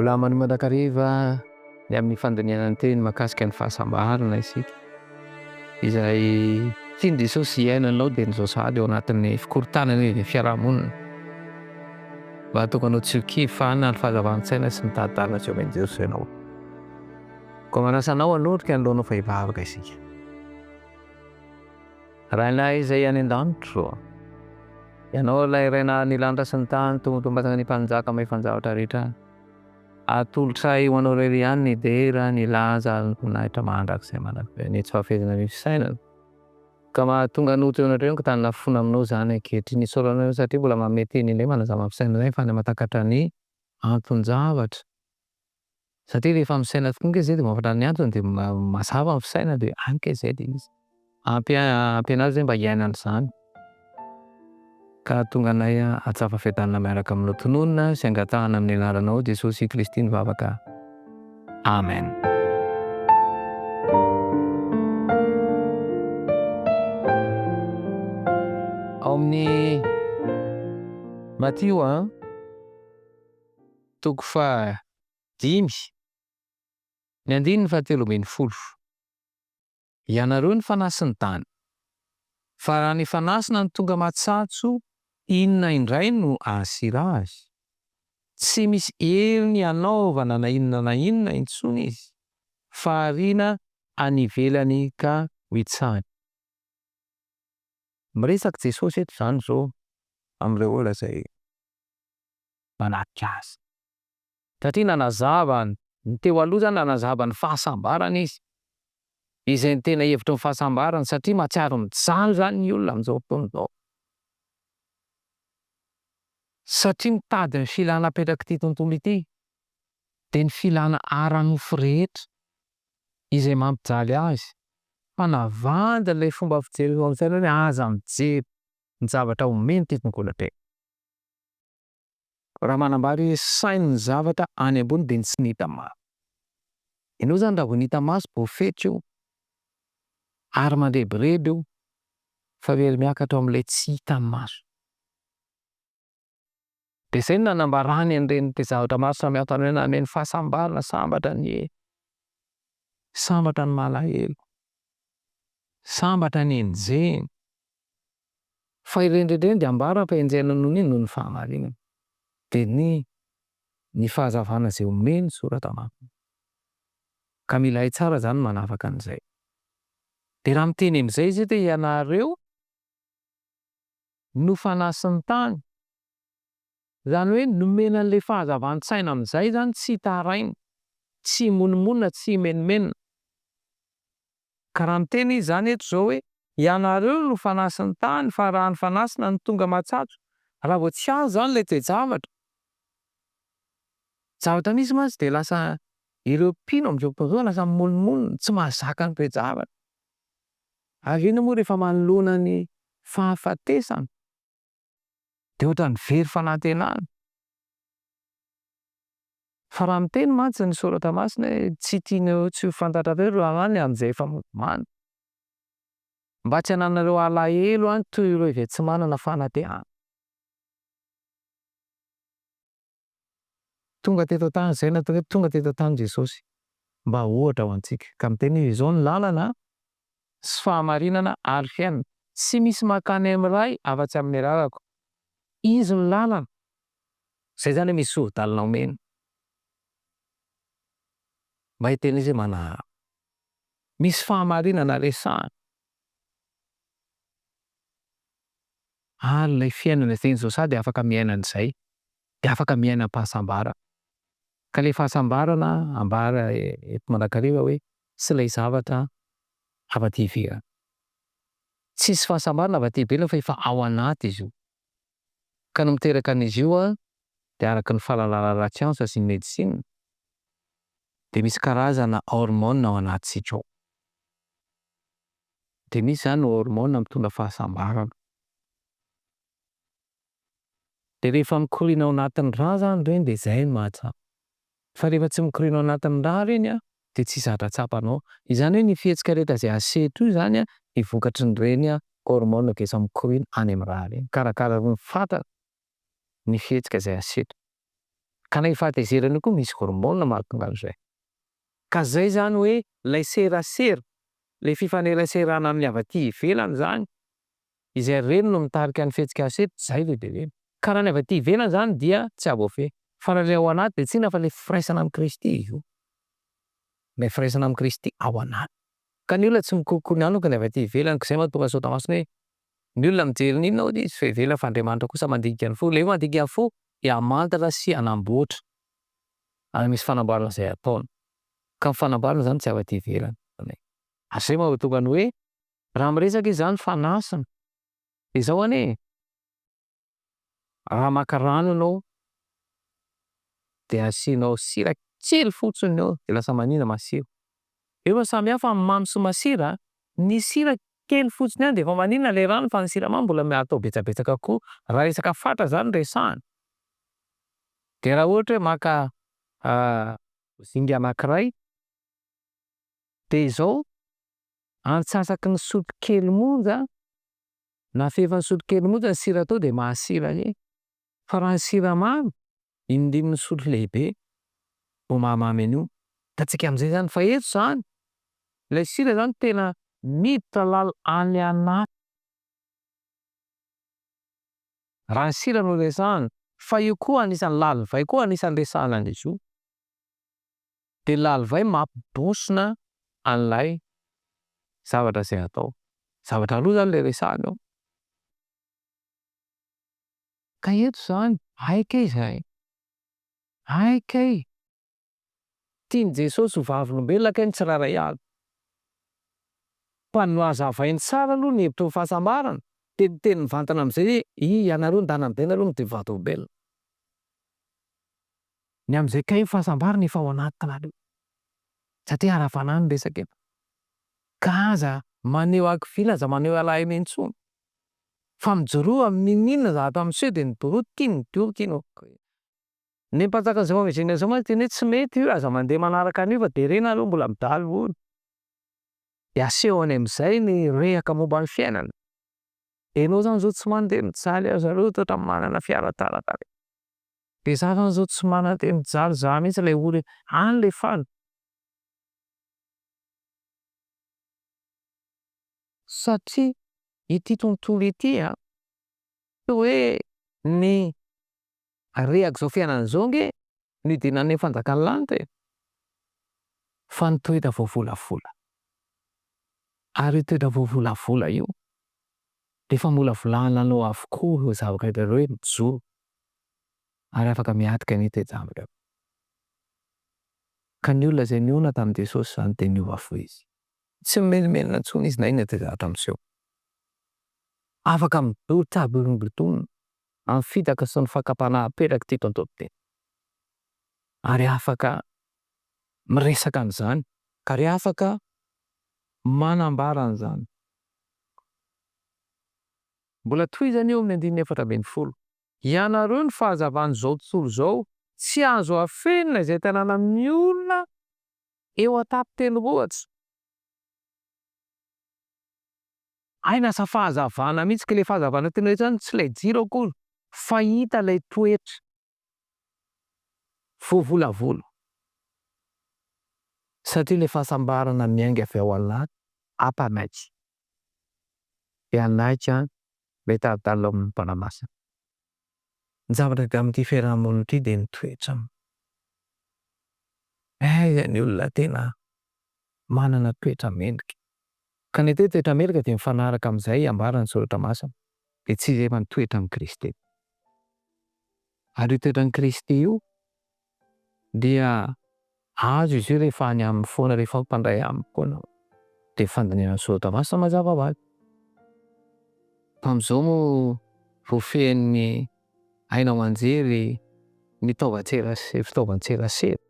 Mbola manakariva ny amin'ny fandiniana ny teny mahakasika ny fahasambarana isika izay tian'i Jesosy iainanao dia ny sady ao anatin'ny fikorontanany ny fiarahamonina mba hahatonga anao tsy ho kivy fa hanana ny fahazavantsaina sy ny tahadalina tsy omen'i Jesosy ianao. Koa manasa anao hanolotra androanao fa hivavaka isika. Rahainahy izay any an-danitro, ianao ilay raina nilanitra sy ny tany tongotombatana ny mpanjaka amin'ny fanjavatra rehetra. Atolotra eo anao irery ihany ny dera ny laza nahitra mandrakizay manakbe ny tsy fahafezana ny fisainana ka mahatonga anoto eo anareo ka tany lafona aminao zany ankehitriny isaoranao satria mbola manome teny indray manazava fisainana izay fa ny mahatakatra ny anton-javatra satria rehefa misaina tokoa nke izay dia mahafantatra ny antony dia mazava ny fisaina dia anke izay dia izy ampy anazy izay mba hiainana izany ka tonga anay atsafa fiadanana miaraka aminao tononona sy angatahana amin'ny anaranao Jesosy Kristy mivavaka. Amen. Ao amin'ny Matio toko 5 ny 17:10. Ianareo ny fanasy ny tany. Fa raha ny fanasina ny tonga matsatso, inona indray no ahasira azy? Tsy misy hery ny hanaovana na inona intsony izy, fa ariana any ivelany ka ho itsahana. Miresaka Jesosy eto izany izao amin'ireo olona izay manatrika azy. Satria nanazava ny teo aloha zany nanazava ny fahasambarana izy. Izay ny tena hevitry ny fahasambarana satria mahatsiaro mijaly zany ny olona amin'izao fotoana izao. Satria mitady ny filana apetraka ity tontolo ity dia ny filana ara-nofo rehetra izay mampijaly azy. Fa navanda ilay fomba fijery ao amin'ny saina hoe aza mijery ny zavatra omeny ity tontolo ity. Raha manambara hoe sainy ny zavatra any ambony dia tsy hita maso. Ianao zany raha vao ny hita maso pôfetra io ary mandrebireby io fa very miakatra amin'ilay tsy hita maso. Dia izay no nanambarany an'ireny zavatra maro samihafa tany hoe nanome ny fahasambarana sambatra ny malahelo, sambatra ny enjehana. Fa ireny rehetra dia ambara fa enjehana noho ny noho ny fahamarinana. Dia ny fahazavana izay omeny soratra aminy. Ka mila hay tsara zany manafaka an'izay. Dia raha miteny amin'izay izy dia ianareo no fanasy ny tany. Zany hoe nomena an'ilay fahazavantsaina amin'izay zany tsy taraina, tsy monomonina, tsy menomenona. Ka raha miteny izy zany eto izao hoe ianareo no fanasy ny tany fa raha ny fanasina ny tonga matsatso. Raha vao tsy azo zany ilay toe-javatra. Zavatra misy mantsy dia lasa ireo mpino amin'izao fotoana izao lasa monomonina, tsy mahazaka ny toe-javatra. Ary iny moa rehefa manoloana ny fahafatesana dia ohatran'ny very fanantenana. Fa raha miteny mantsy ny soratra masina hoe tsy tianao tsy ho fantatra ireo raha any amin'izay efa mofomamy. Mba tsy hananareo alahelo toy ireo izay tsy manana fanantenana. Tonga teto an-tany izay natao hoe tonga teto an-tany Jesosy mba ohatra ho antsika. Ka miteny hoe izao ny lalana sy fahamarinana ary fiainana. Tsy misy mankany amin'ny iray afa-tsy amin'ny rarako. Izy ny lalana. Izay zany hoe misy soro-dalana omena. Mba hiteny izy manaraka. Misy fahamarinana resahana. Ary ilay fiainana izay izao sady afaka miaina an'izay. Dia afaka miaina am-pahasambarana. Ka ilay fahasambarana ambara eto manakariva hoe tsy ilay zavatra afa-ty ivelany. Tsisy fahasambarana afa-ty ivelany fa efa ao anaty izy io. Ka no miteraka an'izy io dia araka ny fahalalana ara-tsiansa sy ny medisina dia misy karazana hormone ao anatintsika ao. Dia misy zany hormone mitondra fahasambarana. Dia rehefa mikoriana ao anatin'ny rà zany ireny dia izay no mahatsapa. Fa rehefa tsy mikoriana ao anatin'ny rà ireny dia tsy zatra tsapanao. Izany hoe ny fihetsika rehetra izay aseto io zany ny vokatry n'ireny hormone efa mikoriana any amin'ny rà ireny. Karakara roa ny fantatra ny fihetsika izay aseto. Ka na fahatezerana koa misy hormone mahatonga an'izay. Ka zay zany hoe lay serasera, le fifaneraserana amin'ny avy aty ivelany zany, izay reny no mitarika ny fihetsika aseto, zay le reny. Ka raha ny avy aty ivelany zany dia tsy avoafehy. Fa raha le ao anaty de tsinona fa le firaisana amin'ny Kristy io. Le firaisana amin'ny Kristy ao anaty. Ka ny olona tsy mikoko ny anoko ny avy aty ivelany, zay mahatonga an'izao Tomasina hoe ny olona mijery n'inona hoy izy fa ivelany fa Andriamanitra kosa mandinika ny fo. Le mandinika ny fo dia hamantatra sy hanamboatra. Ary misy fanamboarana izay ataony. Ka ny fanamboarana zany tsy avy aty ivelany. Zay mahatonga ny hoe raha miresaka izy zany fanasana de zao anie raha maka rano ianao de asianao sira kely fotsiny eo de lasa manina masiro. Efa samy hafa amin'ny mamy sy masira, ny sira kely fotsiny ihany de efa manina le rano fa ny siramamy mbola atao betsabetsaka koa raha resaka fatra zany resahana. De raha ohatra hoe maka zinga anankiray de izao antsasaky ny sotro kely monja na fehefany sotro kely monja ny sira atao de mahasira anie. Fa raha ny siramamy indimy sotro lehibe vao mahamamy an'io. Hitantsika amin'izay zany fa eto zany ilay sira zany tena miditra lala any anaty. Raha ny sira no resahana fa io koa anisan'ny lalivay koa anisan'ny resahana an'izy io. De lalivay mampibonsona an'ilay zavatra izay atao. Zavatra roa zany le resahana ao. Ka eto zany aika izahay. Aika i. Tiany Jesosy ho vavolombelona kay tsy raray avy. Fa no hazavainy tsara aloha ny hevitry ny fahasambarana de teny mivantana amin'izay hoe ianareo ndanambay nareo no dia vavolombelona. Ny amin'izay kay fahasambarana efa ao anatinareo. Satria ara-panahy no resaka eto. Ka aza maneho ankivila, aza maneho alahelo intsony. Fa mijoroa amin'inona za atao amin'seho de nidoroa tiany diovika ino. Ny mpanjaka zao Virginia zao mantsy teny hoe tsy mety io aza mandeha manaraka an'io fa de rena aloha mbola midaly hono. De asehony amin'izay ny rehaka momba ny fiainana. Ianao zany zao tsy mandeha mijaly zareo toetra manana fiara taratara. De za zany zao tsy mandeha mijaly za mihitsy ilay olo any le fany. Satria ity tontolo ity hoe ny rehaka zao fiainana zao nge no idinan'ny fanjakan'ny lanitra e. Fa ny toetra voavolavola. Ary io toetra voavolavola io de efa mbola volaninanao avokoa ireo zavatra hitanareo hoe mijoro ary afaka miatika an'ito zavatra. Ka ny olona izay niona tamin'i Jesosy zany de niova fo izy. Tsy mimenomenona intsony izy na inona dia zavatra miseho. Afaka midoro tsara bolongbolotony amin'ny fitaka sy ny fakapanahy-petraka ty tontolo-teny. Ary afaka miresaka an'izany ka ary afaka manambara an'izany. Mbola tohizany eo amin'ny 14. Ianareo ny fahazavan'izao tontolo izao tsy azo afenina izay tanàna amin'ny olona eo an-tampon-tendrombohitra. Ay lasa fahazavana mihitsy ka le fahazavana tena zany tsy ilay jiro akory fa hita ilay toetra voavolavola. Satria le fahasambarana miainga avy ao anaty hampanaitra. De anaitra le tadidalo amin'ny mpanamasina. Ny zavatra hita amin'ity fiarahamonina ity de ny toetra. Ny olona tena manana toetra mendrika. Ka ny toetra mendrika dia mifanaraka amin'izay ambarana ny soratra masina de tsy izay fa ny toetra amin'ny Kristy. Ary io toetra ny Kristy io dia azo izy io rehefa any amin'ny foana rehefa mpandray aminy foana de fandaniana ny soratra masina mazava ho azy. Amin'izao moa voafehin'ny hainao anjery ny fitaovan-tserasera.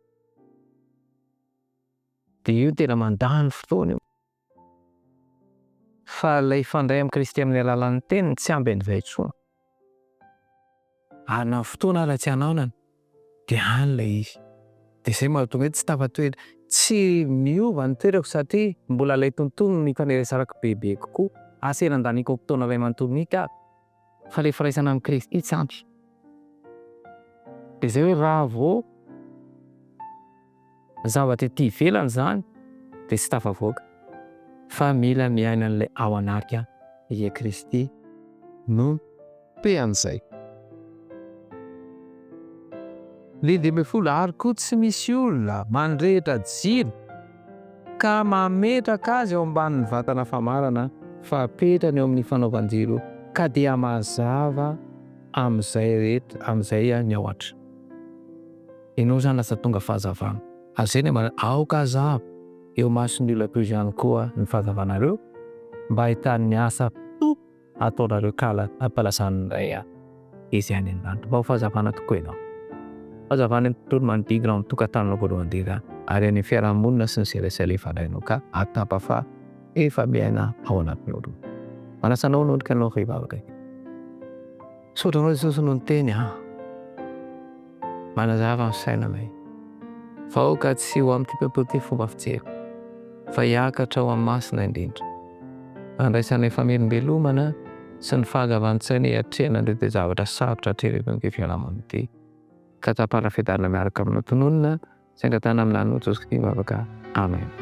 De io tena mandany fotoana io. Fa ilay fandray amin'ny Kristy amin'ny alalan'ny teniny tsy amby an'izay intsony. Ary na fotoana raha tsy hanaonana de any ilay izy. De zay mahatonga hoe tsy tafatoetra, tsy miova ny toerako satria mbola ilay tontolo ny faneresarako bebe kokoa. Asa eran-daniko fotoana iray manontolo nika fa le firaisana amin'ny Kristy tsy ampy. Dia izay hoe raha vao zavatra ety ivelany zany dia tsy tafavoaka fa mila miaina an'ilay ao anaty i Kristy no Te an'izay. lehibe ambin'ny folo ary koa tsy misy olona mandrehitra jiro ka mametraka azy eo ambanin'ny vatana famarana fa apetrany eo amin'ny fanaovan-jiro ka dia mazava amin'izay rehetra amin'izay ny ao atra. Ianao zany lasa tonga fahazavana. Ary izay no aoka zava eo mason'ny olona toy izany koa ny fahazavanareo mba ahitany ny asa ataonareo hampalazany indray izy any an-danitra. Mba ho fahazavana tokoa ianao. Fahazavana ny tontolo manodidina ny tokantanonao voalohany indrindra ary any fiarahamonina sy ny zay rehetra ilay fanahinao ka atapa fa efa miaina ao anatin'ny olo. Manasanao hanondrika anao vehivavaka. Sodranao Jesosy no niteny manazava ny sainanay fa aoka tsy ho amin'ny tontolo ty fomba fijery fa hiakatra ao amin'ny masina indrindra. Andraisanay famelombelomana sy ny fahagavan-tsaina hiatrehana an'ireo dia zavatra sarotra hatreto ny fiarahamonina ity. Ka tapara fiadarana miaraka aminao tononona, saingatana amin'ny lanonao Jesosy Kristy mivavaka. Amen.